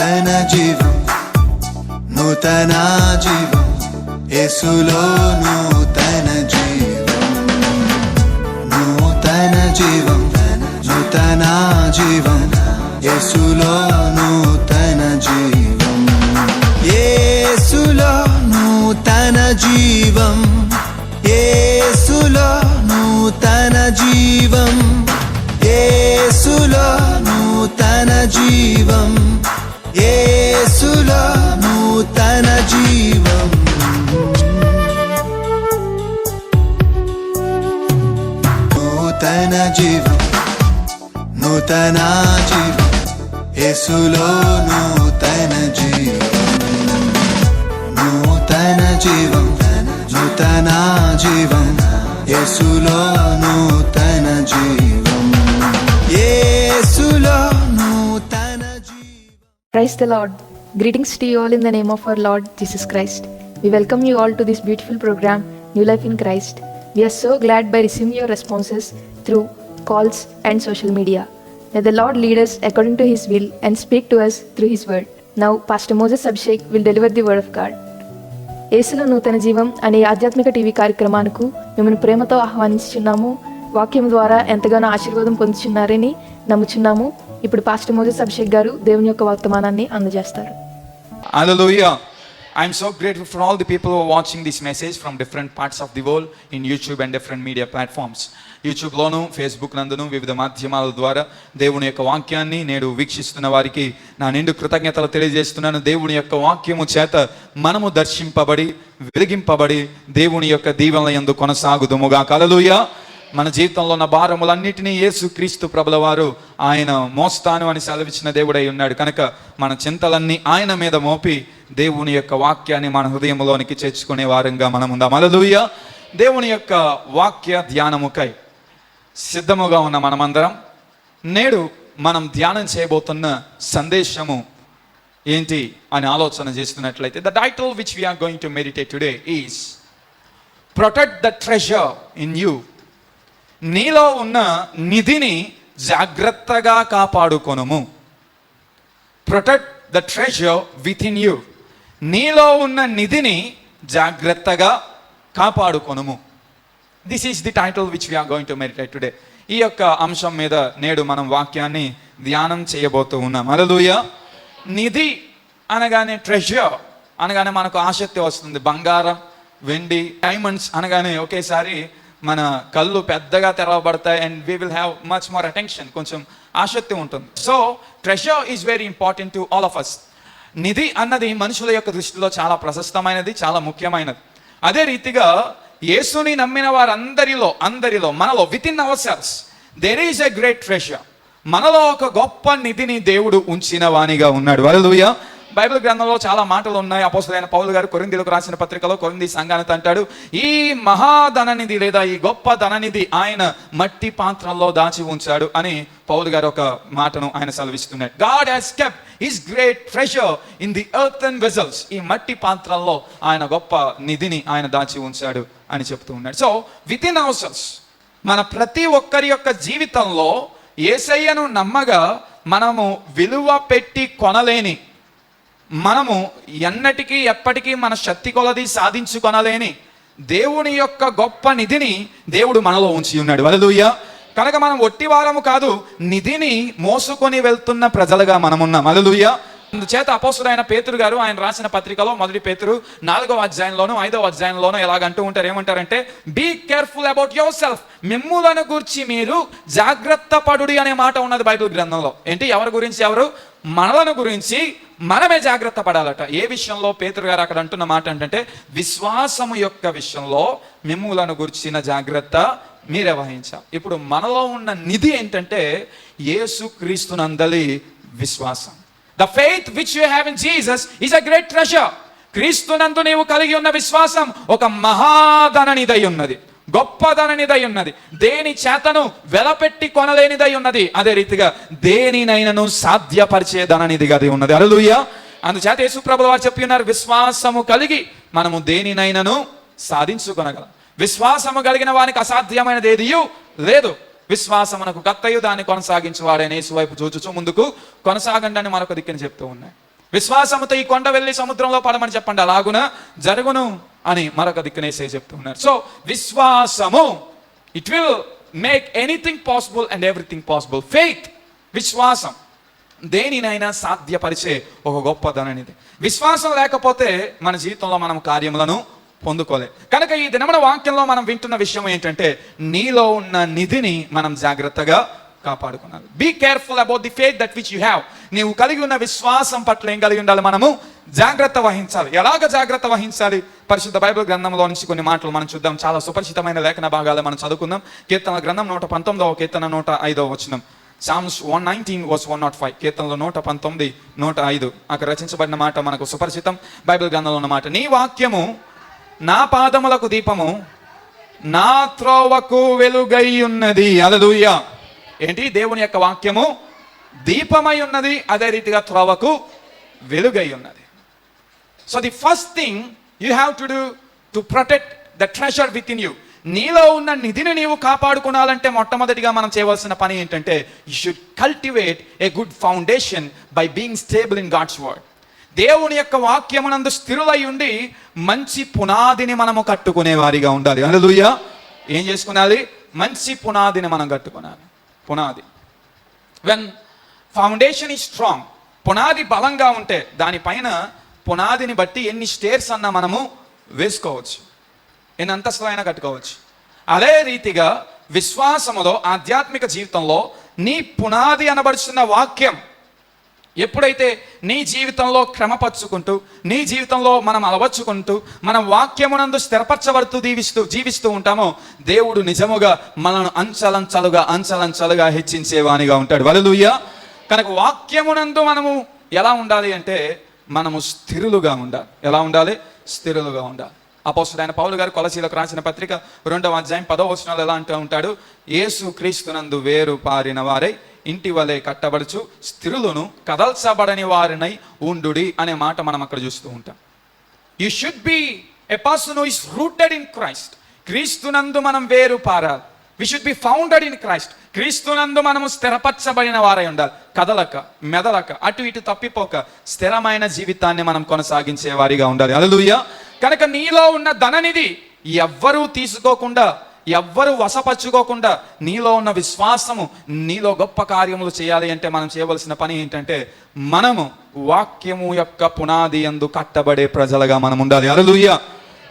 నూతన జీవం, నూతన జీవం, యేసులో నూతన జీవం, నూతన జీవం, నూతన జీవం, యేసులో నూతన జీవం, యేసులో నూతన జీవం, యేసులో నూతన జీవం, యేసులో నూతన జీవం, యేసులో నూతన జీవం, నూతన జీవం, నూతన జీవం, యేసులో నూతన జీవం, నూతన జీవం, నూతన జీవం, యేసులో నూతన జీవం, యేసులో నూతన జీవం. Praise the Lord. Greetings to you all in the name of our Lord Jesus Christ. We welcome you all to this beautiful program, New Life in Christ. We are so glad by receiving your responses through calls and social media. May the Lord lead us according to His will and speak to us through His word. Now, Pastor Moses Abhishek will deliver the word of God. యేసులో నూతన జీవం అనే ఆధ్యాత్మిక TV కార్యక్రమానికి మిమ్మల్ని ప్రేమతో ఆహ్వానించుచున్నాము. వాక్యం ద్వారా ఎంతగానో ఆశీర్వాదం పొందుచున్నారని నమ్ముచున్నాము. ఇప్పుడు పాస్టర్ మోజెస్ అభిషేక్ గారు దేవుని యొక్క వర్తమానాన్ని అందజేస్తారు. Hallelujah. I'm so grateful for all the people who are watching this message from different parts of the world in YouTube and different media platforms. YouTube లోను, ఫేస్బుక్ నందును వివిధ మాధ్యమాల ద్వారా దేవుని యొక్క వాక్యాన్ని నేడు వీక్షిస్తున్న వారికి నా నిండు కృతజ్ఞతలు తెలియజేస్తున్నాను. దేవుని యొక్క వాక్యము చేత మనము దర్శింపబడి వెలిగింపబడి దేవుని యొక్క దీవెనల యందు కొనసాగుదుముగా. హల్లెలూయా. మన జీవితంలో ఉన్న భారములన్నిటినీ యేసు క్రీస్తు ప్రభుల వారు ఆయన మోస్తాను అని సెలవిచ్చిన దేవుడై ఉన్నాడు కనుక మన చింతలన్నీ ఆయన మీద మోపి దేవుని యొక్క వాక్యాన్ని మన హృదయంలోనికి చేర్చుకునే వారంగా మనం ఉందాం. హల్లెలూయా. దేవుని యొక్క వాక్య ధ్యానముకై సిద్ధముగా ఉన్న మనమందరం నేడు మనం ధ్యానం చేయబోతున్న సందేశము ఏంటి అని ఆలోచన చేస్తున్నట్లయితే, the title which we are going to meditate today is protect the treasure in you. నీలో ఉన్న నిధిని జాగ్రత్తగా కాపాడుకొనుము. Protect the treasure within you. నీలో ఉన్న నిధిని జాగ్రత్తగా కాపాడుకొనుము. This is the title which we are going to meditate today. ఈ యొక్క అంశం మీద నేడు మనం వాక్యాన్ని ధ్యానం చేయబోతూ ఉన్నాం. హల్లెలూయా. నిధి అనగానే, ట్రెజర్ అనగానే మనకు ఆసక్తి వస్తుంది. బంగారం, వెండి, డైమండ్స్ అనగానే ఒకేసారి మన కళ్ళు పెద్దగా తెరవబడతాయి and we will have much more attention. కొంచెం ఆసక్తి ఉంటుంది. So treasure is very important to all of us. నిధి అన్నది మనుషుల యొక్క దృష్టిలో చాలా ప్రశస్తమైనది, చాలా ముఖ్యమైనది. అదే రీతిగా యేసుని నమ్మిన వారందరిలో మనలో within ourselves there is a great treasure. మనలో ఒక గొప్ప నిధిని దేవుడు ఉంచిన వానిగా ఉన్నాడు. హల్లెలూయా. బైబిల్ గ్రంథంలో చాలా మాటలు ఉన్నాయి. అపోస్తలుడైన పౌలు గారు కొరింథీయులకు రాసిన పత్రికలో కొరింథీ సంఘానికి అంటాడు, ఈ మహాధననిధి లేదా ఈ గొప్ప ధననిధి ఆయన మట్టి పాత్రల్లో దాచి ఉంచాడు అని పౌలు గారు ఒక మాటను ఆయన సెలవిస్తున్నాడు. God has kept his great treasure in the earthen vessels. ఈ మట్టి పాత్రల్లో ఆయన గొప్ప నిధిని ఆయన దాచి ఉంచాడు అని చెప్తూ ఉన్నాడు. So with in our cells మన ప్రతి ఒక్కరి యొక్క జీవితంలో యేసయ్యను నమ్మగా మనము విలువ పెట్టి కొనలేని, మనము ఎన్నటికీ ఎప్పటికీ మన శక్తి కొలది సాధించుకొనలేని దేవుని యొక్క గొప్ప నిధిని దేవుడు మనలో ఉంచి ఉన్నాడు. హల్లెలూయా. కనుక మనం ఒట్టివారము కాదు, నిధిని మోసుకొని వెళ్తున్న ప్రజలుగా మనమున్నాం. హల్లెలూయా. అందుచేత అపోస్తలుడైన పేతురు గారు ఆయన రాసిన పత్రికలో 1 పేతురు 4వ అధ్యాయంలోను 5వ అధ్యాయంలోను ఎలాగంటూ ఉంటారు, ఏమంటారంటే, be careful about yourself. మిమ్ములను గురించి మీరు జాగ్రత్త పడుడి అనే మాట ఉన్నది బైబిల్ గ్రంథంలో. ఏంటి? ఎవరి గురించి? ఎవరు? మనలను గురించి మనమే జాగ్రత్త పడాలట. ఏ విషయంలో? పేతురు గారు అక్కడ అంటున్న మాట ఏంటంటే, విశ్వాసము యొక్క విషయంలో మిమ్ములను గురించిన జాగ్రత్త మీరే వహించాలి. ఇప్పుడు మనలో ఉన్న నిధి ఏంటంటే యేసు క్రీస్తునందలి విశ్వాసం. The faith which you have in Jesus is a great treasure. క్రీస్తునందు నీవు కలిగి ఉన్న విశ్వాసం ఒక మహాధననిధై ఉన్నది, గొప్పదననిదై ఉన్నది, దేని చేతను వెలపెట్టి కొనలేనిదై ఉన్నది. అదే రీతిగా దేనినైనను సాధ్యపరిచేదననిదిగా అది ఉన్నది. హల్లెలూయా. అందుచేత యేసు ప్రభువు వారు చెప్పి ఉన్నారు, విశ్వాసము కలిగి మనము దేనినైనను సాధించుకొనగలం. విశ్వాసము కలిగిన వానికి అసాధ్యమైనది ఏదియూ లేదు. విశ్వాసమునకు కర్తయు దాన్ని కొనసాగించువాడైన యేసు వైపు చూచుచు ముందుకు కొనసాగండి అని మరొక దిక్కుని చెప్తూ ఉన్నాయి. విశ్వాసముతో ఈ కొండ వెళ్ళి సముద్రంలో పడమని చెప్పండి, అలాగున జరుగును అని మరొక దిక్కునేసే చెప్తున్నారు. సో విశ్వాసము, it will make anything possible and everything possible. Faith, విశ్వాసం దేనినైనా సాధ్యపరిచే ఒక గొప్ప ధననిది. విశ్వాసం లేకపోతే మన జీవితంలో మనం కార్యములను పొందుకోలే. కనుక ఈ దినమున వాక్యంలో మనం వింటున్న విషయం ఏంటంటే, నీలో ఉన్న నిధిని మనం జాగ్రత్తగా కాపాడుకున్నాను. Be careful about the faith that which you have. నీవు కలిగి ఉన్న విశ్వాసం పట్ల ఏం కలిగి ఉండాలి? మనము జాగ్రత్త వహించాలి. ఎలాగ జాగ్రత్త వహించాలి? పరిశుద్ధ బైబిల్ గ్రంథంలో నుంచి కొన్ని మాటలు మనం చూద్దాం. చాలా సుపరిచితమైన లేఖన భాగాలు మనం చదువుకుందాం. కీర్తన గ్రంథం 119వ కీర్తన 105వ వచనం. Psalms 119 verse 105. కీర్తనలో 119, 105 అక్కడ రచించబడిన మాట మనకు సుపరిచితం. బైబిల్ గ్రంథంలో ఉన్న మాట, నీ వాక్యము నా పాదములకు దీపము, నా త్రోవకు వెలుగై ఉన్నది. హల్లెలూయా. ఏంటి? దేవుని యొక్క వాక్యము దీపమై ఉన్నది, అదే రీతిగా త్రోవకు వెలుగై ఉన్నది. So the first thing you have to do to protect the treasure within you. నీలో ఉన్న నిధిని నీవు కాపాడుకోవాలంటే మొట్టమొదటిగా మనం చేయవలసిన పని ఏంటంటే, you should cultivate a good foundation by being stable in God's word. దేవుని యొక్క వాక్యమునందు స్థిరులై ఉండి మంచి పునాదిని మనము కట్టుకునే వారిగా ఉండాలి. హల్లెలూయా. ఏం చేసుకునాలి? మంచి పునాదిని మనం కట్టుకునాలి. పునాది, వెన్ ఫౌండేషన్ ఈజ్ స్ట్రాంగ్, పునాది బలంగా ఉంటే దానిపైన పునాదిని బట్టి ఎన్ని స్టేర్స్ అన్నా మనము వేసుకోవచ్చు, ఎన్ని అంతస్తులు అయినా కట్టుకోవచ్చు. అదే రీతిగా విశ్వాసములో, ఆధ్యాత్మిక జీవితంలో నీ పునాది అనబడుచున్న వాక్యం ఎప్పుడైతే నీ జీవితంలో క్రమపరుచుకుంటూ, నీ జీవితంలో మనం అలవర్చుకుంటూ, మనం వాక్యమునందు స్థిరపరచబడుతూ జీవిస్తూ ఉంటామో, దేవుడు నిజముగా మనను అంచలంచలుగా హెచ్చించేవానిగా ఉంటాడు. హల్లెలూయా. కనుక వాక్యమునందు మనము ఎలా ఉండాలి అంటే, మనము స్థిరులుగా ఉండాలి. ఎలా ఉండాలి? స్థిరులుగా ఉండాలి. అపోస్తలుడైన పౌలు గారు కొలసీలకు రాసిన పత్రిక 2వ అధ్యాయం 10వ వచనంలో ఎలా అంటూ ఉంటాడు? యేసు క్రీస్తునందు వేరు పారిన వారై ఇంటి వలె కట్టబడుచు స్థిరులను కదల్చబడని వారినై ఉండుడి అనే మాట మనం అక్కడ చూస్తూ ఉంటాం. You should be a person who is rooted in Christ. క్రీస్తునందు మనం వేరు పారాలి. We should be founded in Christ. క్రీస్తునందు మనము స్థిరపరచబడిన వారై ఉండాలి. కదలక, మెదలక, అటు ఇటు తప్పిపోక స్థిరమైన జీవితాన్ని మనం కొనసాగించే వారిగా ఉండాలి. హల్లెలూయా. కనుక నీలో ఉన్న ధననిధి ఎవ్వరూ తీసుకోకుండా, ఎవ్వరు వశపరచుకోకుండా, నీలో ఉన్న విశ్వాసము నీలో గొప్ప కార్యములు చేయాలి అంటే మనం చేయవలసిన పని ఏంటంటే, మనము వాక్యము యొక్క పునాది యందు కట్టబడే ప్రజలుగా మనం ఉండాలి. హల్లెలూయా.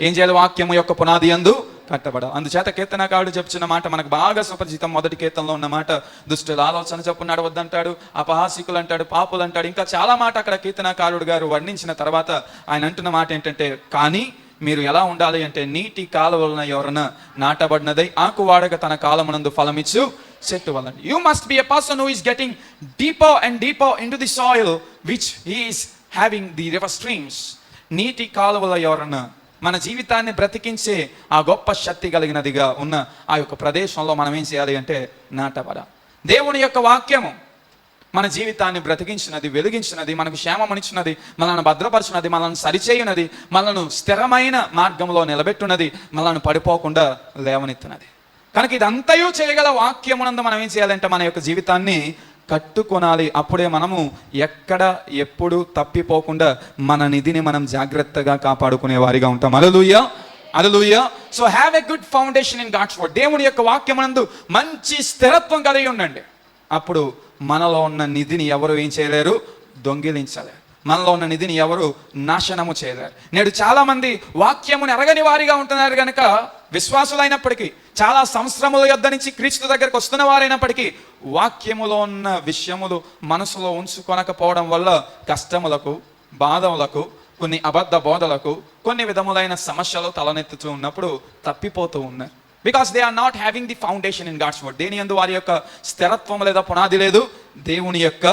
ఏం చేయాలి? వాక్యము యొక్క పునాది యందు కట్టబడ. అందుచేత కీర్తనకారుడు చెప్తున్న మాట మనకు బాగా సుపరిచితం. మొదటి కీర్తనలో ఉన్న మాట, దుష్టుల ఆలోచన చొప్పున వద్దంటాడు, అపహాసికులు అంటాడు, పాపులు అంటాడు, ఇంకా చాలా మాట అక్కడ కీర్తనకారుడు గారు వర్ణించిన తర్వాత ఆయన అంటున్న మాట ఏంటంటే, కానీ మీరు ఎలా ఉండాలి అంటే, నీటి కాలువలన ఎవరన్నా నాటబడినదై ఆకువాడక తన కాలమునందు ఫలమిచ్చు చెట్టు వలన. You must be a person who is getting deeper and deeper in to the soil which he is having the river streams. నీటి కాలువల ఎవరన్నా మన జీవితాన్ని బ్రతికించే ఆ గొప్ప శక్తి కలిగినదిగా ఉన్న ఆ యొక్క ప్రదేశంలో మనం ఏం చేయాలి అంటే, నాటబడ. దేవుని యొక్క వాక్యము మన జీవితాన్ని బ్రతికించినది, వెలిగించినది, మనకు క్షేమమనిచ్చినది, మనల్ని భద్రపరిచినది, మనల్ని సరిచేయునది, మనల్ని స్థిరమైన మార్గంలో నిలబెట్టున్నది, మనల్ని పడిపోకుండా లేవనెత్తున్నది. కనుక ఇదంతయు చేయగల వాక్యమునందు మనం ఏం చేయాలంటే, మన యొక్క జీవితాన్ని కట్టుకొనాలి. అప్పుడే మనము ఎక్కడ ఎప్పుడు తప్పిపోకుండా మన నిధిని మనం జాగ్రత్తగా కాపాడుకునే వారిగా ఉంటాం. Hallelujah. Hallelujah. So have a good foundation in God's word. దేవుని యొక్క వాక్యమునందు మంచి స్థిరత్వం కలిగి ఉండండి. అప్పుడు మనలో ఉన్న నిధిని ఎవరు ఏం చేయలేరు? దొంగిలించలేరు. మనలో ఉన్న నిధిని ఎవరు నాశనము చేయలేరు. నేడు చాలా మంది వాక్యముని ఎరగని వారిగా ఉంటున్నారు. కనుక విశ్వాసులైనప్పటికీ, చాలా సంవత్సరముల యొద్ద నుంచి క్రీస్తు దగ్గరకు వస్తున్న వారైనప్పటికీ, వాక్యములో ఉన్న విషయములు మనసులో ఉంచుకొనకపోవడం వల్ల కష్టములకు, బాధములకు, కొన్ని అబద్ధ బోధలకు, కొన్ని విధములైన సమస్యలు తలనెత్తుతూ ఉన్నప్పుడు తప్పిపోతూ ఉన్నారు. Because they are not having the foundation in God's word. దేని యందు వారి యొక్క స్థిరత్వం లేదా పునాది లేదు? దేవుని యొక్క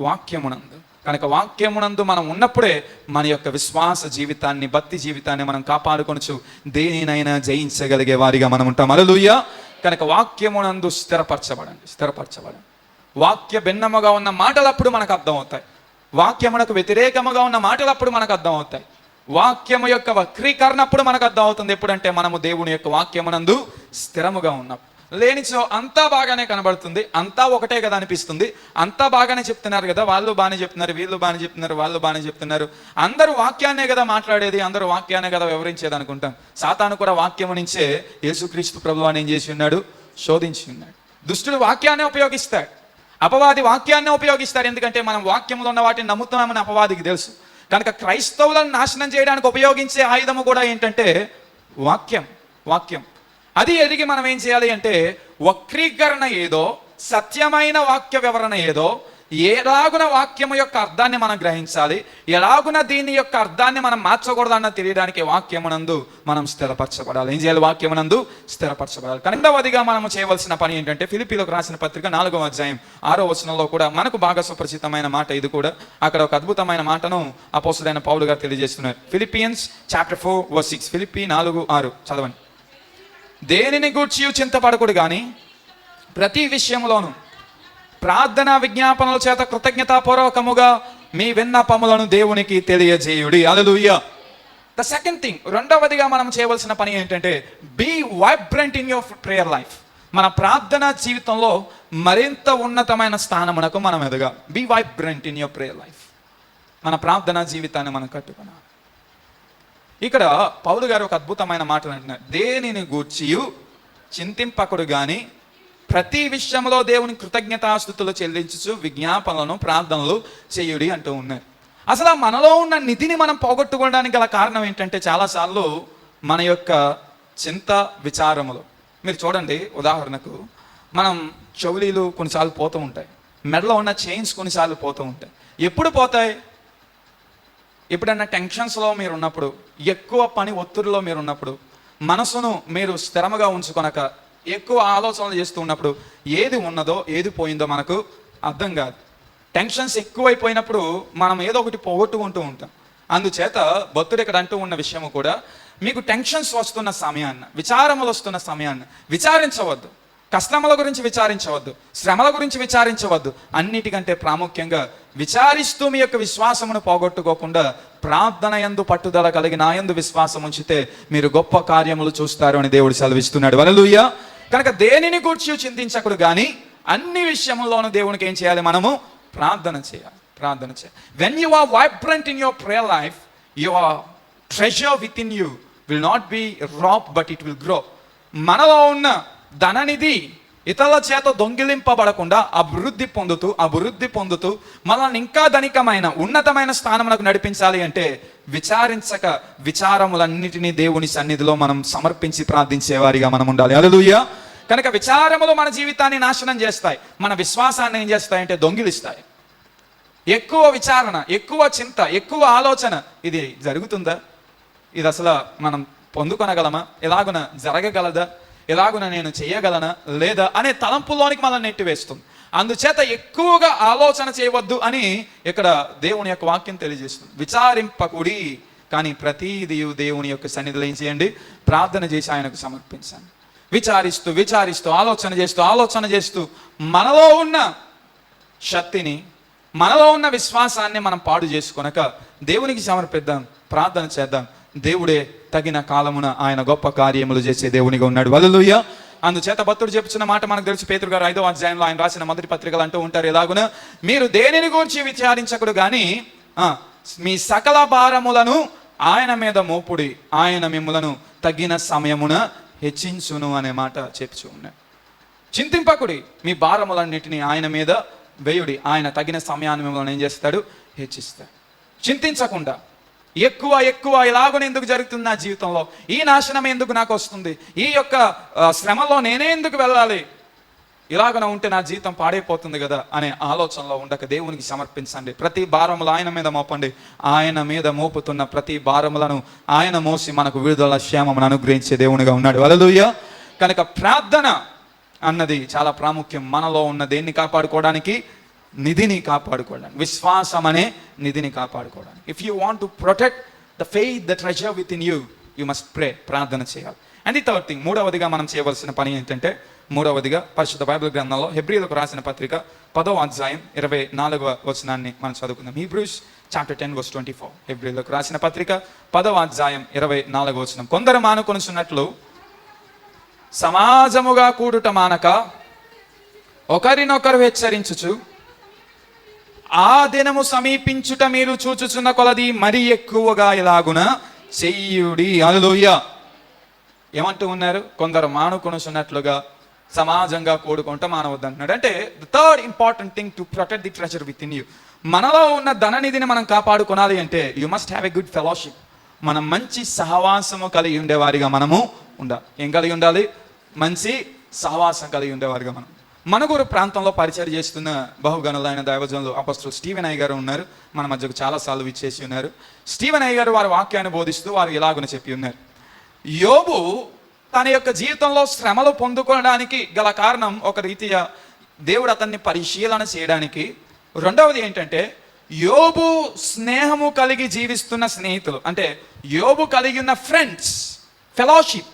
వాక్యమునందు. కనుక వాక్యమునందు మనం ఉన్నప్పుడే మన యొక్క విశ్వాస జీవితాన్ని, భక్తి జీవితాన్ని మనం కాపాడుకొనొచ్చు, దేనినైనా జయించగలిగే వారిగా మనం ఉంటాం. హల్లెలూయా. కనుక వాక్యమునందు స్థిరపరచబడండి. వాక్య భిన్నముగా ఉన్న మాటలప్పుడు మనకు అర్థం అవుతాయి. వాక్యమునకు వ్యతిరేకముగా ఉన్న మాటలప్పుడు మనకు అర్థం అవుతాయి. వాక్యము యొక్క వక్రీకరణప్పుడు మనకు అర్థం అవుతుంది. ఎప్పుడంటే మనము దేవుని యొక్క వాక్యమునందు స్థిరముగా ఉన్నప్పుడు. లేనిచో అంతా బాగానే కనబడుతుంది, అంతా ఒకటే కదా అనిపిస్తుంది, అంతా బాగానే చెప్తున్నారు కదా, వాళ్ళు బాగానే చెప్తున్నారు, వీళ్ళు బాగానే చెప్తున్నారు, వాళ్ళు బాగానే చెప్తున్నారు, అందరూ వాక్యాన్నే కదా మాట్లాడేది, అందరూ వాక్యాన్నే కదా వివరించేది అనుకుంటాం. సాతాను కూడా వాక్యము నుంచే యేసుక్రీస్తు ప్రభువాన్ని ఏం చేసి ఉన్నాడు? శోధించి ఉన్నాడు. దుష్టుడు వాక్యాన్ని ఉపయోగిస్తాడు, అపవాది వాక్యాన్ని ఉపయోగిస్తాడు. ఎందుకంటే మనం వాక్యంలో ఉన్న వాటిని నమ్ముతున్నామని అపవాదికి తెలుసు. కనుక క్రైస్తవులను నాశనం చేయడానికి ఉపయోగించే ఆయుధము కూడా ఏంటంటే వాక్యం. అది ఎదిగి మనం ఏం చేయాలి అంటే, వక్రీకరణ ఏదో, సత్యమైన వాక్య వివరణ ఏదో, ఎలాగున వాక్యము యొక్క అర్థాన్ని మనం గ్రహించాలి, ఎలాగున దీని యొక్క అర్థాన్ని మనం మార్చకూడదన్న తెలియడానికి వాక్యమునందు మనం స్థిరపరచబడాలి. ఏం చేయాలి? వాక్యమునందు స్థిరపరచబడాలి. రెండవదిగా మనం చేయవలసిన పని ఏంటంటే, ఫిలిప్పీలకు రాసిన పత్రిక 4వ అధ్యాయం 6వ వచనంలో కూడా మనకు బాగా సుపరిచితమైన మాట ఇది కూడా. అక్కడ ఒక అద్భుతమైన మాటను అపోస్తలుడైన పౌలు గారు తెలియజేస్తున్నారు. Philippians chapter 4:6. ఫిలిప్పీ 4:6 చదవండి. దేనిని గూర్చి చింతపడకుడు గాని ప్రతి విషయములోను ప్రార్థన విజ్ఞాపనల చేత కృతజ్ఞతాపూర్వకముగా మీ విన్నపములను దేవునికి తెలియజేయుడి. హల్లెలూయా. ద సెకండ్ థింగ్, రెండవదిగా మనం చేయవలసిన పని ఏంటంటే, be vibrant in your prayer life. మన ప్రార్థన జీవితంలో మరింత ఉన్నతమైన స్థానమునకు మనం ఎదగా. Be vibrant in your prayer life. మన ప్రార్థన జీవితాన్ని మనం కట్టుకున్నాం. ఇక్కడ పౌలు గారు ఒక అద్భుతమైన మాటలు అంటున్నారు. దేనిని గూర్చియు చింతింపకుడు గాని ప్రతి విషయంలో దేవుని కృతజ్ఞతాస్తుతులు చెల్లించుచు విజ్ఞాపనలను ప్రార్థనలు చేయుడి అంటూ ఉన్నారు. అసలు మనలో ఉన్న నిధిని మనం పోగొట్టుకోవడానికి గల కారణం ఏంటంటే, చాలాసార్లు మన యొక్క చింత విచారములు. మీరు చూడండి, ఉదాహరణకు మనం చెవులీలు కొన్నిసార్లు పోతూ ఉంటాయి, మెడలో ఉన్న చైన్స్ కొన్నిసార్లు పోతూ ఉంటాయి. ఎప్పుడు పోతాయి? ఎప్పుడన్నా టెన్షన్స్లో మీరు ఉన్నప్పుడు, ఎక్కువ పని ఒత్తిడిలో మీరు ఉన్నప్పుడు, మనసును మీరు స్థిరముగా ఉంచుకొనక ఎక్కువ ఆలోచనలు చేస్తూ ఉన్నప్పుడు ఏది ఉన్నదో ఏది పోయిందో మనకు అర్థం కాదు. టెన్షన్స్ ఎక్కువైపోయినప్పుడు మనం ఏదో ఒకటి పోగొట్టుకుంటూ ఉంటాం. అందుచేత భక్తుడు ఇక్కడ అంటూ ఉన్న విషయము కూడా, మీకు టెన్షన్స్ వస్తున్న సమయాన్ని, విచారములు వస్తున్న సమయాన్ని విచారించవద్దు. కష్టముల గురించి విచారించవద్దు, శ్రమల గురించి విచారించవద్దు. అన్నిటికంటే ప్రాముఖ్యంగా విచారిస్తూ మీ యొక్క విశ్వాసమును పోగొట్టుకోకుండా ప్రార్థన యందు పట్టుదల కలిగి నా యందు విశ్వాసం ఉంచితే మీరు గొప్ప కార్యములు చూస్తారు అని దేవుడు సెలవిస్తున్నాడు. హల్లెలూయా. కనుక దేనిని గూర్చి చింతించకుడు కానీ అన్ని విషయముల్లోనూ దేవునికి ఏం చేయాలి? మనము ప్రార్థన చేయాలి. When you are vibrant in your prayer life, your treasure within you will not be robbed but it will grow. మనలో ఉన్న ధననిధి ఇతరుల చేత దొంగిలింపబడకుండా అభివృద్ధి పొందుతూ మనల్ని ఇంకా ధనికమైన ఉన్నతమైన స్థానమునకు నడిపించాలి అంటే విచారించక విచారములన్నిటినీ దేవుని సన్నిధిలో మనం సమర్పించి ప్రార్థించేవారిగా మనం ఉండాలి. హల్లెలూయా. కనుక విచారములు మన జీవితాన్ని నాశనం చేస్తాయి, మన విశ్వాసాన్ని ఏం చేస్తాయంటే దొంగిలిస్తాయి. ఎక్కువ విచారణ, ఎక్కువ చింత, ఎక్కువ ఆలోచన, ఇది జరుగుతుందా? ఇది అసలు మనం పొందుకొనగలమా? ఎలాగున జరగగలదా? ఎలాగున నేను చేయగలనా లేదా అనే తలంపులోనికి మనల్ని నెట్టివేస్తుంది. అందుచేత ఎక్కువగా ఆలోచన చేయవద్దు అని ఇక్కడ దేవుని యొక్క వాక్యం తెలియజేస్తుంది. విచారింపకుడి కానీ ప్రతిదీ దేవుని యొక్క సన్నిధిలో ఏం చేయండి? ప్రార్థన చేసి ఆయనకు సమర్పించండి. విచారిస్తూ ఆలోచన చేస్తూ మనలో ఉన్న శక్తిని, మనలో ఉన్న విశ్వాసాన్ని మనం పాడు చేసుకొనక దేవునికి సమర్పిద్దాం, ప్రార్థన చేద్దాం. దేవుడే తగిన కాలమున ఆయన గొప్ప కార్యములు చేసే దేవునిగా ఉన్నాడు. హల్లెలూయా. అందుచేత భక్తుడు చెప్తున్న మాట మనకు తెలుసు. పేతురు గారు 5వ అధ్యాయంలో ఆయన రాసిన మొదటి పత్రికలు అంటూ ఉంటారు, ఎలాగున మీరు దేనిని గురించి విచారించకుడు కానీ మీ సకల భారములను ఆయన మీద మోపుడి, ఆయన మిమ్ములను తగిన సమయమున హెచ్చించును అనే మాట చెప్తూ ఉన్నాడు. చింతింపకుడి, మీ భారములన్నిటినీ ఆయన మీద వేయుడి, ఆయన తగిన సమయాన్ని మిమ్మల్ని ఏం చేస్తాడు? హెచ్చిస్తాడు. చింతించకుండా ఎక్కువ ఇలాగనే ఎందుకు జరుగుతుంది నా జీవితంలో, ఈ నాశనం ఎందుకు నాకు వస్తుంది, ఈ యొక్క శ్రమలో నేనే ఎందుకు వెళ్ళాలి, ఇలాగన ఉంటే నా జీవితం పాడైపోతుంది కదా అనే ఆలోచనలో ఉండక దేవునికి సమర్పించండి. ప్రతి భారములు ఆయన మీద మోపండి. ఆయన మీద మోపుతున్న ప్రతి భారములను ఆయన మోసి మనకు విడుదల క్షేమమును అనుగ్రహించే దేవునిగా ఉన్నాడు. హల్లెలూయా. కనుక ప్రార్థన అన్నది చాలా ప్రాముఖ్యం. మనలో ఉన్న దేన్ని కాపాడుకోవడానికి? నిధిని కాపాడుకోవడానికి, విశ్వాసం అనే నిధిని కాపాడుకోవడానికి. If you want to protect the faith, the treasure within you must ప్రే, ప్రార్థన చేయాలి. అండ్ ది థర్డ్ థింగ్, మూడవదిగా మనం చేయవలసిన పని ఏంటంటే, పరిశుద్ధ బైబిల్ గ్రంథంలో హెబ్రీయులకు రాసిన పత్రిక 10వ అధ్యాయం 24వ వచనాన్ని మనం చదువుకుందాం. Hebrews chapter 10:24. హెబ్రీయులకు రాసిన పత్రిక 10వ అధ్యాయం 24వ వచనం. కొందరు మానుకొనుచున్నట్లు సమాజముగా కూడుట మానక ఒకరినొకరు హెచ్చరించుచు ఆ దినము సమీపించుట మీరు చూచుచున్న కొలది మరి ఎక్కువగా ఇలాగున చెయ్యుడి. హల్లెలూయా. ఏమంటూ ఉన్నారు? కొందరు మానుకొనుచున్నట్లుగా సమాజంగా కూడుకుంటూ మానవద్దు అంటున్నాడు. అంటే the third important thing to protect the treasure within you. మనలో ఉన్న ధననిధిని మనం కాపాడుకోవాలి అంటే you must have a good fellowship. మనం మంచి సహవాసము కలిగి ఉండేవారిగా మనము ఉండాలి. ఏం కలిగి ఉండాలి? మంచి సహవాసం కలిగి ఉండేవారిగా మనం. మనగూరు ప్రాంతంలో పరిచయం చేస్తున్న బహుగణులైన దైవజనులు అపోస్తలుడు స్టీవెన్ అయ్య గారు ఉన్నారు. మన మధ్యకు చాలాసార్లు విచ్చేసి ఉన్నారు. స్టీవెన్ అయ్య గారు వారి వాక్యాన్ని బోధిస్తూ వారు ఇలాగున చెప్పి ఉన్నారు. యోబు తన యొక్క జీవితంలో శ్రమలు పొందుకోవడానికి గల కారణం ఒక రీతిగా దేవుడు అతన్ని పరిశీలన చేయడానికి. రెండవది ఏంటంటే యోబు స్నేహము కలిగి జీవిస్తున్న స్నేహితులు, అంటే యోబు కలిగి ఉన్న ఫ్రెండ్స్, ఫెలోషిప్.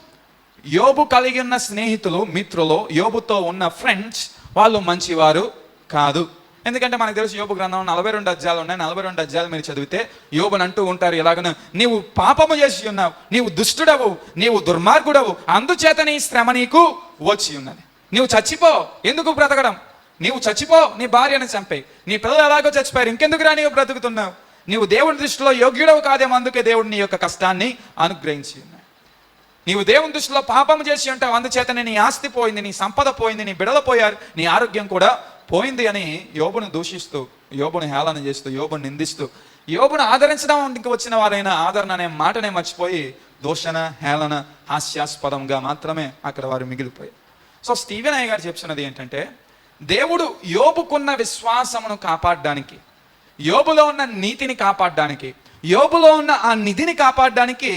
యోబు కలిగి ఉన్న స్నేహితులు, మిత్రులు, యోబుతో ఉన్న ఫ్రెండ్స్ వాళ్ళు మంచివారు కాదు. ఎందుకంటే మనకు తెలుసు యోబు గ్రంథం 42 అధ్యాయాలు ఉన్నాయి. 42 అధ్యాయాలు మీరు చదివితే యోబుని అంటూ ఉంటారు ఇలాగన, నీవు పాపము చేసి ఉన్నావు, నీవు దుష్టుడవు, నీవు దుర్మార్గుడవు, అందుచేత నీ శ్రమ నీకు వచ్చి ఉన్నది. నీవు చచ్చిపో, ఎందుకు బ్రతకడం? నీవు చచ్చిపో, నీ భార్యను చంపే, నీ పిల్లలు ఎలాగో చచ్చిపోయారు, ఇంకెందుకురా నీవు బ్రతుకుతున్నావు? నీవు దేవుని దృష్టిలో యోగ్యుడవు కాదేమో, అందుకే దేవుడు నీ యొక్క కష్టాన్ని అనుగ్రహించి ఉన్నాడు. నీవు దేవుని దృష్టిలో పాపం చేసి ఉంటావు, అందుచేతనే నీ ఆస్తి పోయింది, నీ సంపద పోయింది, నీ బిడలు పోయారు, నీ ఆరోగ్యం కూడా పోయింది అని యోబును దూషిస్తూ, యోబును హేళన చేస్తూ, యోబును నిందిస్తూ, యోబును ఆదరించడానికి వచ్చిన వారైనా ఆదరణ అనే మాటనే మర్చిపోయి దూషణ, హేళన, హాస్యాస్పదంగా మాత్రమే అక్కడ వారు మిగిలిపోయారు. సో స్టీవెన్ అయ్య గారు చెప్తున్నది ఏంటంటే దేవుడు యోబుకున్న విశ్వాసమును కాపాడడానికి, యోబులో ఉన్న నీతిని కాపాడడానికి, యోబులో ఉన్న ఆ నిధిని కాపాడడానికి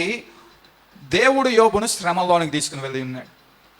దేవుడు యోబును శ్రమలోనికి తీసుకుని వెళ్ళి ఉన్నాడు.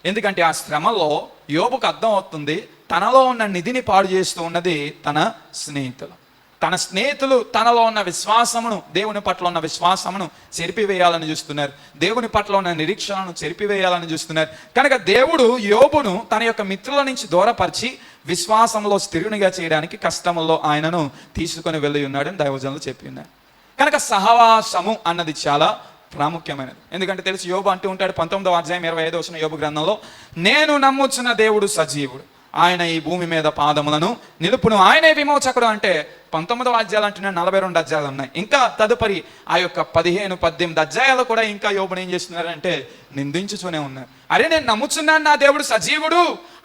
ఎందుకంటే ఆ శ్రమలో యోబుకు అర్థం అవుతుంది తనలో ఉన్న నిధిని పాడు చేస్తూ ఉన్నది తన స్నేహితులు. తన స్నేహితులు తనలో ఉన్న విశ్వాసమును, దేవుని పట్ల ఉన్న విశ్వాసమును చెరిపివేయాలని చూస్తున్నారు, దేవుని పట్ల ఉన్న నిరీక్షణను చెరిపివేయాలని చూస్తున్నారు. కనుక దేవుడు యోబును తన యొక్క మిత్రుల నుంచి దూరపరిచి విశ్వాసంలో స్థిరునిగా చేయడానికి కష్టములో ఆయనను తీసుకొని వెళ్ళి ఉన్నాడని దైవజనులు చెప్పి ఉన్నారు. కనుక సహవాసము అన్నది చాలా ప్రాముఖ్యమైనది. ఎందుకంటే తెలుసు యోబు అంటూ ఉంటాడు 19వ అధ్యాయం 25వ వచనం యోబు గ్రంథంలో, నేను నమ్ముచున్న దేవుడు సజీవుడు, ఆయన ఈ భూమి మీద పాదములను నిలుపును, ఆయనే విమోచకుడు. అంటే 19వ అధ్యాయాలు అంటున్నా 42 అధ్యాయాలు ఉన్నాయి. ఇంకా తదుపరి ఆ యొక్క 15, 18 అధ్యాయాలు కూడా ఇంకా యోబుని ఏం చేస్తున్నారంటే నిందించుతూనే ఉన్నారు. అరే నేను నమ్ముచున్నాను, నా దేవుడు సజీవుడు,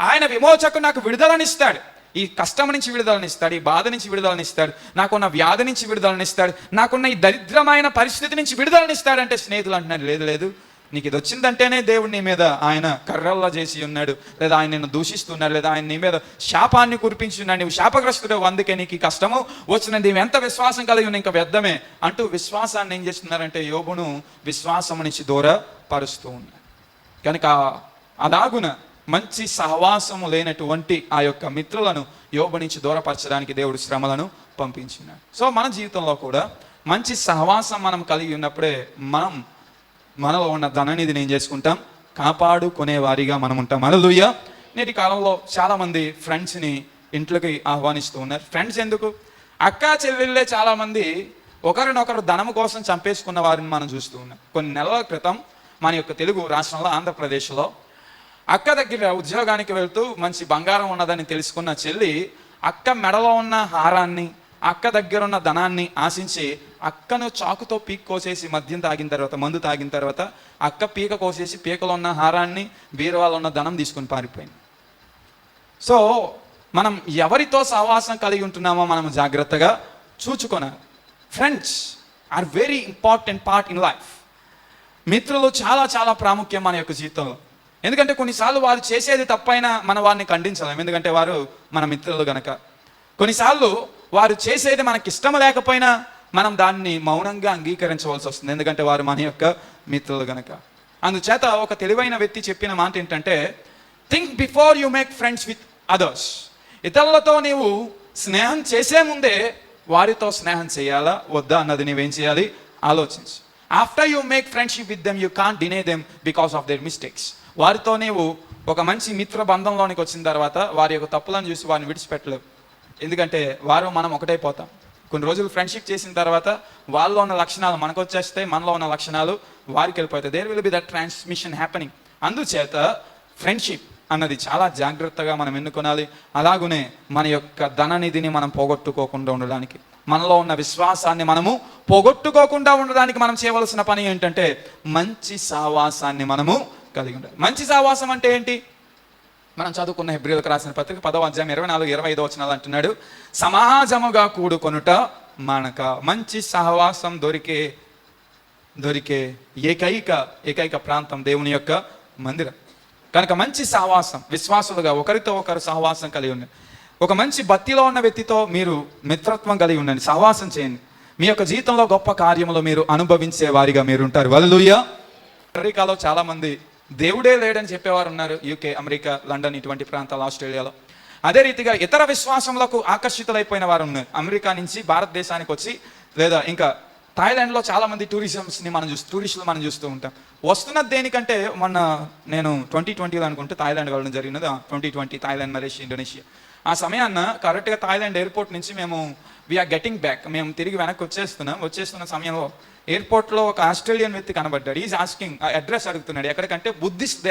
ఆయన విమోచకుడు, నాకు విడుదలనిస్తాడు, ఈ కష్టం నుంచి విడుదలనిస్తాడు, ఈ బాధ నుంచి విడుదలనిస్తాడు, నాకున్న వ్యాధి నుంచి విడుదలనిస్తాడు, నాకున్న ఈ దరిద్రమైన పరిస్థితి నుంచి విడుదలనిస్తాడంటే స్నేహితులు అంటున్నారు లేదు లేదు, నీకు ఇది వచ్చిందంటేనే దేవుడు నీ మీద ఆయన కర్రల్లా చేసి ఉన్నాడు, లేదా ఆయన నిన్ను దూషిస్తున్నాడు, లేదా ఆయన నీ మీద శాపాన్ని కురిపించి ఉన్నాడు, నువ్వు శాపగ్రస్తుడు, అందుకే నీకు ఈ కష్టము వచ్చినది, నీవు ఎంత విశ్వాసం కలిగి ఉన్నా ఇంకా వ్యర్థమే అంటూ విశ్వాసాన్ని ఏం చేస్తున్నారంటే యోబును విశ్వాసం నుంచి దూరపరుస్తూ ఉన్నారు. కనుక అలాగున మంచి సహవాసము లేనటువంటి ఆ యొక్క మిత్రులను యోబు నుంచి దూరపరచడానికి దేవుడు శ్రమలను పంపించినాడు. సో మన జీవితంలో కూడా మంచి సహవాసం మనం కలిగి ఉన్నప్పుడే మనలో ఉన్న ధననిధిని ఏం చేసుకుంటాం, కాపాడుకునే వారిగా మనం ఉంటాం. హల్లెలూయా. నేటి కాలంలో చాలామంది ఫ్రెండ్స్ని ఇంట్లోకి ఆహ్వానిస్తూ ఉన్నారు. ఫ్రెండ్స్ ఎందుకు? అక్కా చెల్లెళ్ళే చాలామంది ఒకరినొకరు ధనము కోసం చంపేసుకున్న వారిని మనం చూస్తూ ఉన్నాం. కొన్ని నెలల క్రితం మన యొక్క తెలుగు రాష్ట్రంలో ఆంధ్రప్రదేశ్లో అక్క దగ్గర ఉద్యోగానికి వెళ్తూ మంచి బంగారం ఉన్నదని తెలుసుకున్న చెల్లి అక్క మెడలో ఉన్న హారాన్ని, అక్క దగ్గర ఉన్న ధనాన్ని ఆశించి అక్కను చాకుతో పీక కోసేసి మందు తాగిన తర్వాత అక్క పీక కోసేసి పీకలో ఉన్న హారాన్ని, బీరువాలో ఉన్న ధనం తీసుకుని పారిపోయింది. సో మనం ఎవరితో సహవాసం కలిగి ఉంటున్నామో మనం జాగ్రత్తగా చూచుకోనాలి. Friends are very important part in life. మిత్రులు చాలా చాలా ప్రాముఖ్యం మన యొక్క జీవితంలో. ఎందుకంటే కొన్నిసార్లు వారు చేసేది తప్పైనా మనం వారిని ఖండించలేం, ఎందుకంటే వారు మన మిత్రులు గనక. కొన్నిసార్లు వారు చేసేది మనకి ఇష్టం లేకపోయినా మనం దాన్ని మౌనంగా అంగీకరించవలసి వస్తుంది, ఎందుకంటే వారు మన యొక్క మిత్రులు గనక. అందుచేత ఒక తెలివైన వ్యక్తి చెప్పిన మాట ఏంటంటే, think before you make friends with others. ఇతరులతో నీవు స్నేహం చేసే ముందే వారితో స్నేహం చేయాలా వద్దా అన్నది నీవేం చేయాలి, ఆలోచించు. After you make friendship with them you can't డినే them because of their mistakes. వారితో నీవు ఒక మంచి మిత్ర బంధంలోనికి వచ్చిన తర్వాత వారి యొక్క తప్పులను చూసి వారిని విడిచిపెట్టలేవు, ఎందుకంటే వారు మనం ఒకటైపోతాం. కొన్ని రోజులు ఫ్రెండ్షిప్ చేసిన తర్వాత వాళ్ళలో ఉన్న లక్షణాలు మనకు వచ్చేస్తాయి, మనలో ఉన్న లక్షణాలు వారికి వెళ్ళిపోతాయి. There will be that transmission happening. అందుచేత ఫ్రెండ్షిప్ అన్నది చాలా జాగ్రత్తగా మనం ఎన్నుకోనాలి. అలాగునే మన యొక్క ధననిధిని మనం పోగొట్టుకోకుండా ఉండడానికి, మనలో ఉన్న విశ్వాసాన్ని మనము పోగొట్టుకోకుండా ఉండడానికి మనం చేయవలసిన పని ఏంటంటే మంచి సహవాసాన్ని మనము కలిగి ఉండాలి. మంచి సహవాసం అంటే ఏంటి? మనం చదువుకున్న హెబ్రీయులకు రాసిన పత్రిక 10వ అధ్యాయం 24-25 వచనాలు అంటున్నాడు, సమాజముగా కూడుకొనుట మనక. మంచి సహవాసం దొరికే ఏకైక ప్రాంతం దేవుని యొక్క మందిరం. కనుక మంచి సహవాసం, విశ్వాసులుగా ఒకరితో ఒకరు సహవాసం కలిగి ఉండండి. ఒక మంచి భక్తిలో ఉన్న వ్యక్తితో మీరు మిత్రత్వం కలిగి ఉండండి, సహవాసం చేయండి. మీ యొక్క జీవితంలో గొప్ప కార్యములు మీరు అనుభవించే వారిగా మీరు ఉంటారు. హల్లెలూయా. అమెరికాలో చాలా మంది దేవుడే లేడని చెప్పేవారు ఉన్నారు. యూకే, అమెరికా, లండన్ ఇటువంటి ప్రాంతాలు, ఆస్ట్రేలియాలో. అదే రీతిగా ఇతర విశ్వాసములకు ఆకర్షితులైపోయిన వారు ఉన్నారు. అమెరికా నుంచి భారతదేశానికి వచ్చి, లేదా ఇంకా థాయిలాండ్లో చాలా మంది టూరిస్టులు మనం చూస్తూ ఉంటాం. వస్తున్నది దేనికంటే, మొన్న నేను 2020లో అనుకుంటే థాయిలాండ్ వెళ్ళడం జరిగినది. 2020 థాయిలాండ్, మలేషియా, ఇండోనేషియా. ఆ సమయాన్న కరెక్ట్గా థాయిలాండ్ ఎయిర్పోర్ట్ నుంచి వీఆర్ గెటింగ్ బ్యాక్, మేము తిరిగి వెనక్కి వచ్చేస్తున్న సమయంలో ఎయిర్పోర్ట్లో ఒక ఆస్ట్రేలియన్ వ్యక్తి కనబడ్డాడు. ఈజ్ ఆస్కింగ్, అడ్రస్ అడుగుతున్నాడు. ఎక్కడికంటే బుద్ధిస్ట్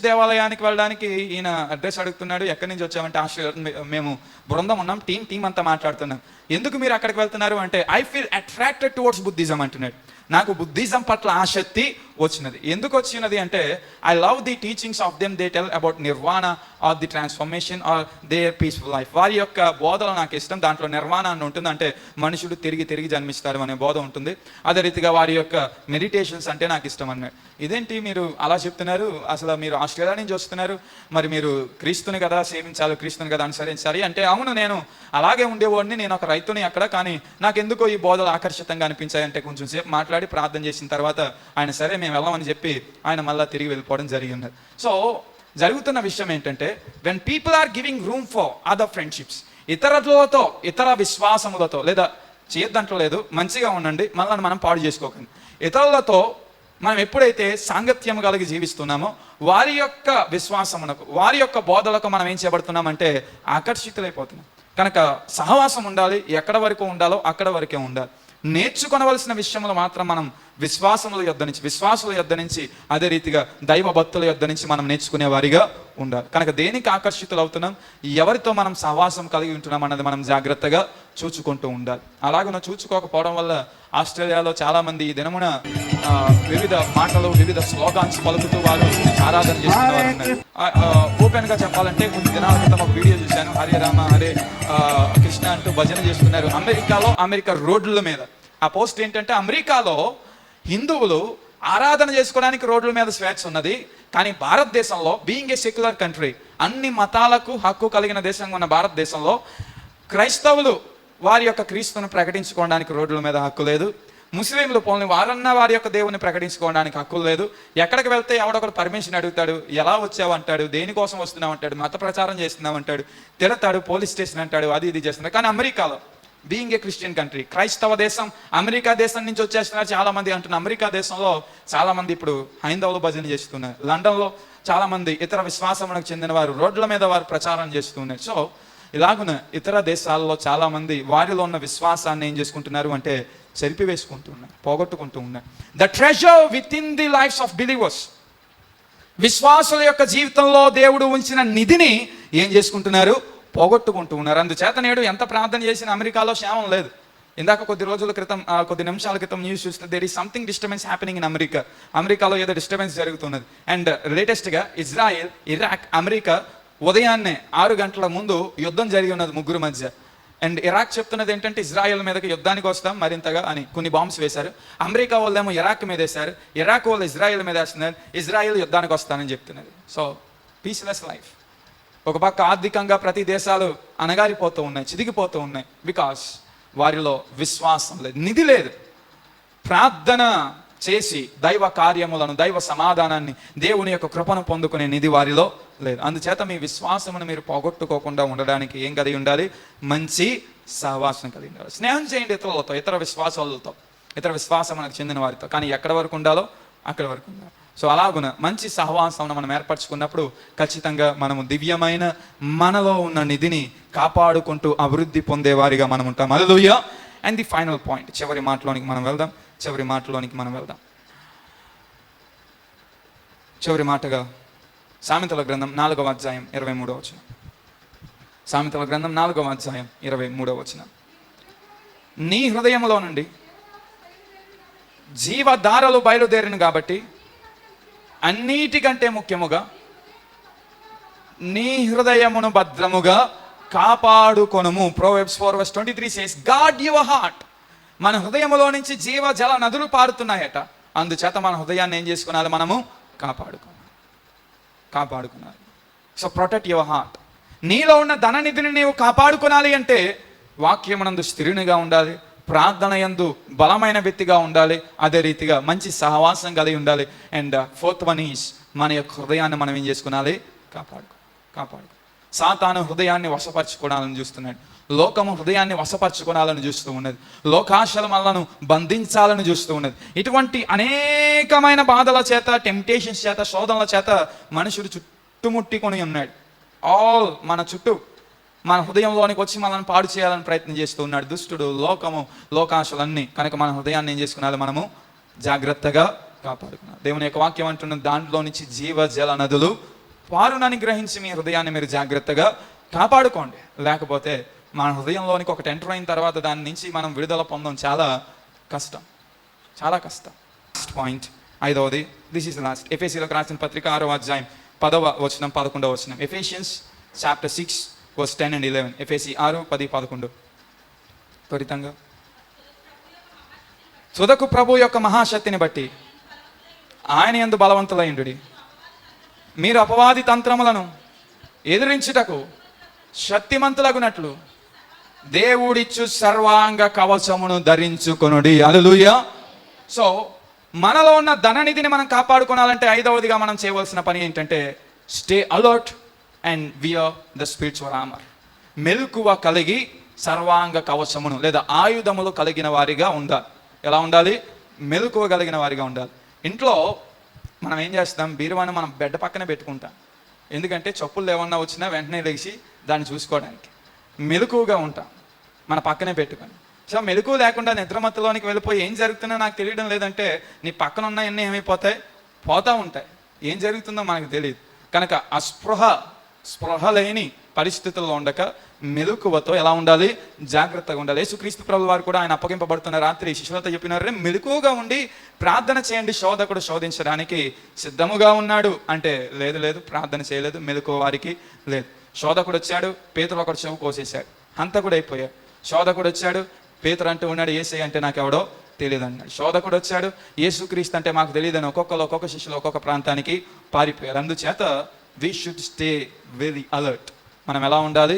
దేవాలయానికి వెళ్ళడానికి ఈయన అడ్రస్ అడుగుతున్నాడు. ఎక్కడి నుంచి వచ్చామంటే ఆస్ట్రేలియా, మేము బృందం ఉన్నాం, టీం అంతా మాట్లాడుతున్నాం. ఎందుకు మీరు అక్కడికి వెళ్తున్నారు అంటే, I feel attracted towards Buddhism అంటున్నాడు. నాకు బుద్ధిజం పట్ల ఆసక్తి వచ్చినది. ఎందుకు వచ్చినది అంటే, I love the teachings of them. They tell about nirvana or the transformation or their peaceful life. వారి యొక్క బోధలు నాకు ఇష్టం. దాంట్లో నిర్వాణ అని ఉంటుంది, అంటే మనుషుడు తిరిగి జన్మిస్తారు అనే బోధ ఉంటుంది. అదే రీతిగా వారి యొక్క మెడిటేషన్స్ అంటే నాకు ఇష్టం అన్నాడు. ఇదేంటి మీరు అలా చెప్తున్నారు, అసలు మీరు ఆస్ట్రేలియా నుంచి వస్తున్నారు, మరి మీరు క్రీస్తుని కదా సేవించాలి, క్రీస్తుని కదా అనుసరించాలి అంటే, అవును నేను అలాగే ఉండేవాడిని, నేను ఒక రైతుని అక్కడ, కానీ నాకు ఎందుకో ఈ బోధలు ఆకర్షితంగా అనిపించాయంటే కొంచెం సేపు మాట్లాడి ప్రార్థన చేసిన తర్వాత ఆయన సరే మేము వెళ్ళమని చెప్పి ఆయన మళ్ళీ తిరిగి వెళ్ళిపోవడం జరిగింది. సో జరుగుతున్న విషయం ఏంటంటే, when people are giving room for other friendships, ఇతర విశ్వాసములతో, లేదా చేయొద్దంటలేదు, మంచిగా ఉండండి, మళ్ళీ మనం పాడు చేసుకోకండి. ఇతరులతో మనం ఎప్పుడైతే సాంగత్యం కలిగి జీవిస్తున్నామో, వారి యొక్క విశ్వాసమునకు, వారి యొక్క బోధలకు మనం ఏం చేయబడుతున్నామంటే ఆకర్షితులైపోతున్నాం. కనుక సహవాసం ఉండాలి. ఎక్కడ వరకు ఉండాలో అక్కడ వరకే ఉండాలి. నేర్చుకొనవలసిన విషయంలో మాత్రం మనం విశ్వాసుల యొద్ద నుంచి అదే రీతిగా దైవ భక్తుల యొద్ద నుంచి మనం నేర్చుకునే వారిగా ఉండాలి. కనుక దేనికి ఆకర్షితులు అవుతున్నాం, ఎవరితో మనం సహవాసం కలిగి ఉంటున్నాం అన్నది మనం జాగ్రత్తగా చూచుకుంటూ ఉండాలి. అలాగ చూచుకోకపోవడం వల్ల ఆస్ట్రేలియాలో చాలా మంది ఈ దినమున వివిధ మాటలు, వివిధ స్లోగాన్స్ పలుకుతూ వారు ఆరాధన చేస్తున్నవారు ఉన్నారు. ఓపెన్ గా చెప్పాలంటే కొన్ని దినాల క్రితం ఒక వీడియో చూశాను. హరే రామ హరే కృష్ణ అంటూ భజన చేస్తున్నారు అమెరికా రోడ్ల మీద. ఆ పోస్ట్ ఏంటంటే, అమెరికాలో హిందువులు ఆరాధన చేసుకోవడానికి రోడ్ల మీద స్వేచ్ఛ ఉన్నది, కానీ భారతదేశంలో, బీయింగ్ ఏ సెక్యులర్ కంట్రీ, అన్ని మతాలకు హక్కు కలిగిన దేశంగా ఉన్న భారతదేశంలో క్రైస్తవులు వారి యొక్క క్రీస్తును ప్రకటించుకోవడానికి రోడ్ల మీద హక్కు లేదు. ముస్లింలు పోని వారన్నా వారి యొక్క దేవుని ప్రకటించుకోవడానికి హక్కు లేదు. ఎక్కడికి వెళ్తే ఎవడొకరు పర్మిషన్ అడుగుతాడు, ఎలా వచ్చావు అంటాడు, దేనికోసం వస్తున్నావు అంటాడు, మత ప్రచారం చేస్తున్నావు అంటాడు, తిడతాడు, పోలీస్ స్టేషన్ అంటాడు, అది ఇది చేస్తున్నాడు. కానీ అమెరికాలో, బీయింగ్ ఏ క్రిస్టియన్ కంట్రీ, క్రైస్తవ దేశం, అమెరికా దేశం నుంచి వచ్చేస్తున్నారు చాలా మంది అంటున్నారు. అమెరికా దేశంలో చాలా మంది ఇప్పుడు హైందవులు భజన చేస్తున్నారు. లండన్లో చాలా మంది ఇతర విశ్వాసములకు చెందిన వారు రోడ్ల మీద వారు ప్రచారం చేస్తున్నారు. సో ఇలాగున ఇతర దేశాల్లో చాలా మంది వారిలో ఉన్న విశ్వాసాన్ని ఏం చేసుకుంటున్నారు అంటే చెరిపివేసుకుంటున్నారు, పోగొట్టుకుంటూ ఉన్నారు. The treasure within the lives of believers, విశ్వాసుల యొక్క జీవితంలో దేవుడు ఉంచిన నిధిని ఏం చేసుకుంటున్నారు, పోగొట్టుకుంటూ ఉన్నారు. అందుచేత నేడు ఎంత ప్రార్థన చేసినా అమెరికాలో క్షేమం లేదు. ఇందాక కొద్ది నిమిషాల క్రితం న్యూస్ చూస్తే there is something disturbance happening in అమెరికాలో ఏదో డిస్టర్బెన్స్ జరుగుతున్నది. అండ్ లేటెస్ట్గా ఇజ్రాయెల్, ఇరాక్, అమెరికా ఉదయాన్నే 6 గంటల ముందు యుద్ధం జరిగి ఉన్నది ముగ్గురు మధ్య. అండ్ ఇరాక్ చెప్తున్నది ఏంటంటే, ఇజ్రాయెల్ మీదకి యుద్ధానికి వస్తాం మరింతగా అని కొన్ని బాంబ్స్ వేశారు. అమెరికా వాళ్ళేమో ఇరాక్ మీద వేశారు, ఇరాక్ వాళ్ళు ఇజ్రాయెల్ మీద వేస్తున్నారు, ఇజ్రాయెల్ యుద్ధానికి వస్తానని చెప్తున్నది. So పీస్లెస్ life. ఒక పక్క ఆర్థికంగా ప్రతి దేశాలు అణగారిపోతూ ఉన్నాయి, చిదిగిపోతూ ఉన్నాయి. బికాస్ వారిలో విశ్వాసం లేదు, నిధి లేదు. ప్రార్థన చేసి దైవ కార్యములను, దైవ సమాధానాన్ని, దేవుని యొక్క కృపను పొందుకునే నిధి వారిలో లేదు. అందుచేత మీ విశ్వాసమును మీరు పోగొట్టుకోకుండా ఉండడానికి ఏం కలిగి ఉండాలి, మంచి సహవాసం కలిగి ఉండాలి. స్నేహం చేయండి ఇతరులతో, ఇతర విశ్వాసాలతో, ఇతర విశ్వాసమునకు చెందిన వారితో, కానీ ఎక్కడి వరకు ఉండాలో అక్కడి వరకు ఉండాలి. సో అలాగున మంచి సహవాసం మనం ఏర్పరచుకున్నప్పుడు ఖచ్చితంగా మనము దివ్యమైన మనలో ఉన్న నిధిని కాపాడుకుంటూ అభివృద్ధి పొందేవారిగా మనం ఉంటాం. హల్లెలూయా. అండ్ ది ఫైనల్ పాయింట్, చివరి మాటలోనికి మనం వెళ్దాం. చివరి మాటగా సామెతల గ్రంథం 4వ అధ్యాయం 23వ వచనం. సామెతల గ్రంథం 4వ అధ్యాయం 23వ వచనం. నీ హృదయంలో నుండి జీవధారలు బయలుదేరిన కాబట్టి అన్నిటికంటే ముఖ్యముగా నీ హృదయమును భద్రముగా కాపాడుకొనుము. Proverbs 4:23 says, guard your heart. మన హృదయంలో నుంచి జీవ జల నదులు పారుతున్నాయట. అందుచేత మన హృదయాన్ని ఏం చేసుకోవాలి? మనము కాపాడుకోవాలి. So protect your heart. నీలో ఉన్న ధననిధిని నీవు కాపాడుకోవాలి అంటే వాక్యమునందు స్థిరునిగా ఉండాలి, ప్రార్థన యందు బలమైన వ్యక్తిగా ఉండాలి, అదే రీతిగా మంచి సహవాసం కలిగి ఉండాలి. అండ్ ఫోర్త్ వన్ ఈజ్ మన యొక్క హృదయాన్ని మనం ఏం చేసుకోవాలి? కాపాడుకో. సాతాను హృదయాన్ని వశపరచుకోవాలని చూస్తున్నాడు. లోకము హృదయాన్ని వశపరచుకోవాలని చూస్తూ ఉన్నది. లోకాశల మనలను బంధించాలని చూస్తూ ఉన్నది. ఇటువంటి అనేకమైన బాధల చేత, టెంప్టేషన్స్ చేత, శోధనల చేత మనుషుడు చుట్టుముట్టుకొని ఉన్నాడు. ఆల్ మన చుట్టూ మన హృదయంలోనికి వచ్చి మనల్ని పాడు చేయాలని ప్రయత్నం చేస్తూ ఉన్నాడు దుష్టుడు, లోకము, లోకాశలన్నీ. కనుక మన హృదయాన్ని ఏం చేసుకున్నాలి? మనము జాగ్రత్తగా కాపాడుకున్నాం. దేవుని యొక్క వాక్యం అంటున్న దాంట్లో నుంచి జీవ జల నదులు వారునని గ్రహించి మీ హృదయాన్ని మీరు జాగ్రత్తగా కాపాడుకోండి. లేకపోతే మన హృదయంలోనికి ఒకటి ఎంటర్ అయిన తర్వాత దాని నుంచి మనం విడుదల పొందడం చాలా కష్టం. లాస్ట్ పాయింట్, 5వది, దిస్ ఈస్ లాస్ట్. ఎఫెసీయులకు రాసిన పత్రిక 6వ అధ్యాయం 10వ వచనం 11వ వచనం. Ephesians chapter 6 verse 10 and 11. ఎఫెసీ 6, 10, 11. త్వరితంగా. తుదకు ప్రభు యొక్క మహాశక్తిని బట్టి ఆయన యందు బలవంతులైండుడి. మీరు అపవాది తంత్రములను ఎదిరించుటకు శక్తిమంతులగునట్లు దేవుడిచ్చు సర్వాంగ కవచమును ధరించుకొనుడి. హల్లెలూయా. సో మనలో ఉన్న ధననిధిని మనం కాపాడుకోవాలంటే 5వదిగా మనం చేయవలసిన పని ఏంటంటే stay alert and wear the spiritual armour. మెలకువ కలిగి సర్వాంగ కవచమును లేదా ఆయుధములు కలిగిన వారిగా ఉండాలి. ఎలా ఉండాలి? మెలకువ కలిగిన వారిగా ఉండాలి. ఇంట్లో మనం ఏం చేస్తాం? బీరువాను మనం బెడ్ పక్కనే పెట్టుకుంటాం. ఎందుకంటే చెప్పులు ఏమన్నా వచ్చినా వెంటనే లేచి దాన్ని చూసుకోవడానికి. మెలకువగా ఉంటాం మన పక్కనే పెట్టుకొని. సో మెలకువ లేకుండా నిద్రమత్తులోనికి వెళ్ళిపోయి ఏం జరుగుతుందో నాకు తెలియడం లేదంటే నీ పక్కన ఉన్నవన్నీ ఏమైపోతాయి? పోతూ ఉంటాయి. ఏం జరుగుతుందో మనకు తెలియదు. కనుక ఆ స్పృహ లేని పరిస్థితుల్లో ఉండక మెలకువతో ఎలా ఉండాలి? జాగ్రత్తగా ఉండాలి. యేసుక్రీస్తు ప్రభువు వారు కూడా ఆయన అప్పగింపబడుతున్న రాత్రి శిష్యులతో చెప్పినారు, మెలకువగా ఉండి ప్రార్థన చేయండి, శోధకుడు శోధించడానికి సిద్ధముగా ఉన్నాడు అంటే లేదు ప్రార్థన చేయలేదు, మెలకువ వారికి లేదు. శోధకుడు వచ్చాడు, పేతురు ఒకడు చెవు కోసేశాడు, హంతకుడు అయిపోయాడు. శోధకుడు వచ్చాడు, పేతురు అంటూ ఉన్నాడు యేసయ్య అంటే నాకెవడో తెలియదు అన్నాడు. శోధకుడు వచ్చాడు, యేసుక్రీస్తు అంటే మాకు తెలియదని ఒక్కొక్క శిష్యులు ఒక్కొక్క ప్రాంతానికి పారిపోయారు. అందుచేత we should stay very alert. మనం ఎలా ఉండాలి?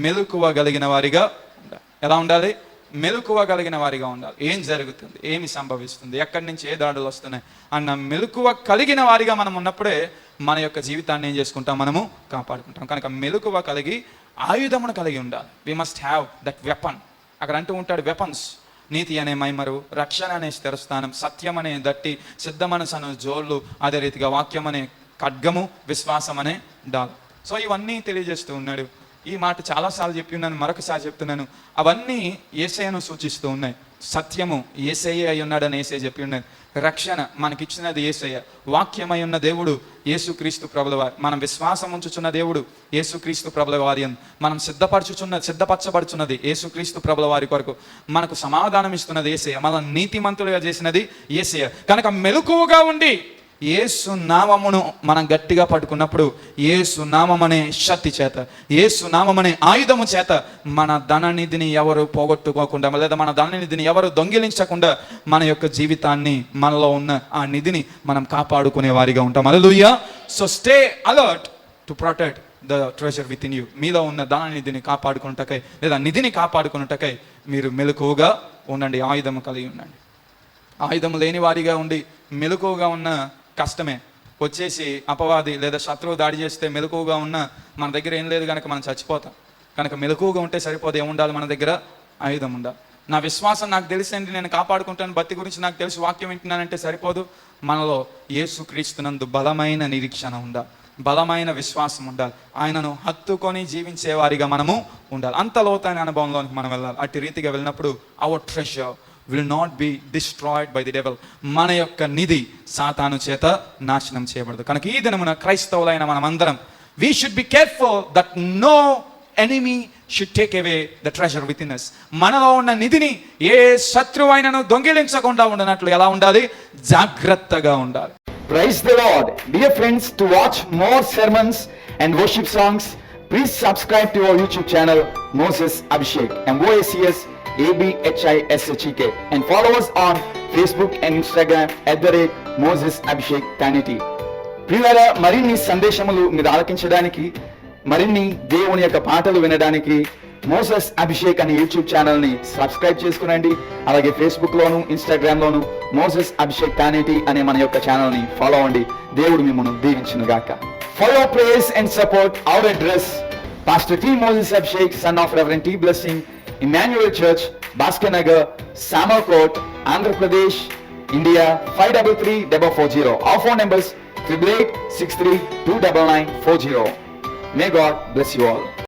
మెలకువ కలిగిన వారిగా ఉండాలి. ఎలా ఉండాలి? మెలకువ కలిగిన వారిగా ఉండాలి. ఏం జరుగుతుంది, ఏమి సంభవిస్తుంది, ఎక్కడి నుంచి ఏ దాడులు వస్తున్నాయి అన్న మెలకువ కలిగిన వారిగా మనం ఉన్నప్పుడే మన యొక్క జీవితాన్ని ఏం చేసుకుంటాం? మనము కాపాడుకుంటాం. కనుక మెలకువ కలిగి ఆయుధమును కలిగి ఉండాలి. We must have that weapon. అక్కడ అంటూ ఉంటాడు వెపన్స్. నీతి అనే మైమరు, రక్షణ అనే స్థిరస్థానం, సత్యం అనే దట్టి, సిద్ధ మనసు అనే జోళ్ళు, అదే రీతిగా వాక్యం అనే ఖడ్గము, విశ్వాసం అనే డాల్. సో ఇవన్నీ తెలియజేస్తూ ఉన్నాడు. ఈ మాట చాలాసార్లు చెప్పి ఉన్నాను, మరొకసారి చెప్తున్నాను. అవన్నీ యేసయ్యను సూచిస్తూ ఉన్నాయి. సత్యము యేసయ్య అయి ఉన్నాడని యేసయ్య చెప్పి ఉన్నాడు. రక్షణ మనకిచ్చినది యేసయ్య. వాక్యమై ఉన్న దేవుడు యేసుక్రీస్తు ప్రభుల వారు. మనం విశ్వాసం ఉంచుచున్న దేవుడు యేసుక్రీస్తు ప్రభుల వారి యందు. మనం సిద్ధపరచబడుచున్నది యేసుక్రీస్తు ప్రభుల వారి కొరకు. మనకు సమాధానం ఇస్తున్నది యేసయ్య. మనల్ని నీతిమంతులుగా చేసినది యేసయ్య. కనుక మెలకువగా ఉండి యేసు నామమును మనం గట్టిగా పట్టుకున్నప్పుడు యేసు నామమనే శక్తి చేత, యేసు నామమనే ఆయుధము చేత మన ధననిధిని ఎవరు పోగొట్టుకోకుండా లేదా మన ధననిధిని ఎవరు దొంగిలించకుండా మన యొక్క జీవితాన్ని, మనలో ఉన్న ఆ నిధిని మనం కాపాడుకునే వారిగా ఉంటాం. Hallelujah. So stay alert to protect the treasure within you. మీలో ఉన్న ధననిధిని కాపాడుకున్నటకై లేదా నిధిని కాపాడుకున్నటకై మీరు మెలకువగా ఉండండి, ఆయుధము కలిగి ఉండండి. ఆయుధం లేని వారిగా ఉండి మెలకువగా ఉన్న కష్టమే. వచ్చేసి అపవాది లేదా శత్రువు దాడి చేస్తే మెలకువగా ఉన్న మన దగ్గర ఏం లేదు కనుక మనం చచ్చిపోతాం. కనుక మెలకువగా ఉంటే సరిపోదు. ఏముండాలి? మన దగ్గర ఆయుధం ఉండాలి. నా విశ్వాసం నాకు తెలిసింది, నేను కాపాడుకుంటాను, భక్తి గురించి నాకు తెలిసి వాక్యం వింటున్నానంటే సరిపోదు. మనలో యేసుక్రీస్తునందు బలమైన నిరీక్షణ ఉండాలి, బలమైన విశ్వాసం ఉండాలి, ఆయనను హత్తుకొని జీవించే వారిగా మనము ఉండాలి. అంత లోతైన అనుభవంలోనికి మనం వెళ్ళాలి. అట్టి రీతిగా వెళ్ళినప్పుడు our treasure will not be destroyed by the devil. మన యొక్క నిధి సాతాను చేత నాశనం చేయబడదు. కనుక ఈ దినమున క్రైస్తవులైన మనమందరం we should be careful that no enemy should take away the treasure within us. మనలో ఉన్న నిధిని ఏ శత్రువైనను దొంగిలించకుండా ఉండనట్లు ఎలా ఉండాలి? జాగ్రత్తగా ఉండాలి. Praise the Lord. Dear friends, to watch more sermons and worship songs, please subscribe to our YouTube channel Moses Abhishek, MOSES ABHISHEK, and follow us on Facebook and Instagram @Moses Abhishek Tanity. ప్రియులారా, మరిన్ని సందేశములు మీరు ఆలకించడానికి, మరిన్ని దేవుని యొక్క పాటలు వినడానికి Moses Abhishek అనే YouTube channel ని సబ్స్క్రైబ్ చేసుకునండి. అలాగే ఫేస్బుక్ లోను, ఇన్స్టాగ్రామ్ లోను మోసెస్ అభిషేక్ టానిటీ అనే మన యొక్క ఛానల్ ని ఫాలో అవ్వండి. దేవుడు మిమ్మల్ని దీవించును గాక. For your prayers and support, our address pastor T Moses Abhishek, son of reverend T Blessing, Emmanuel church, Bhaskar Nagar, Samarkot, Andhra Pradesh, India 533440. Our phone numbers 8883 29940. May God bless you all.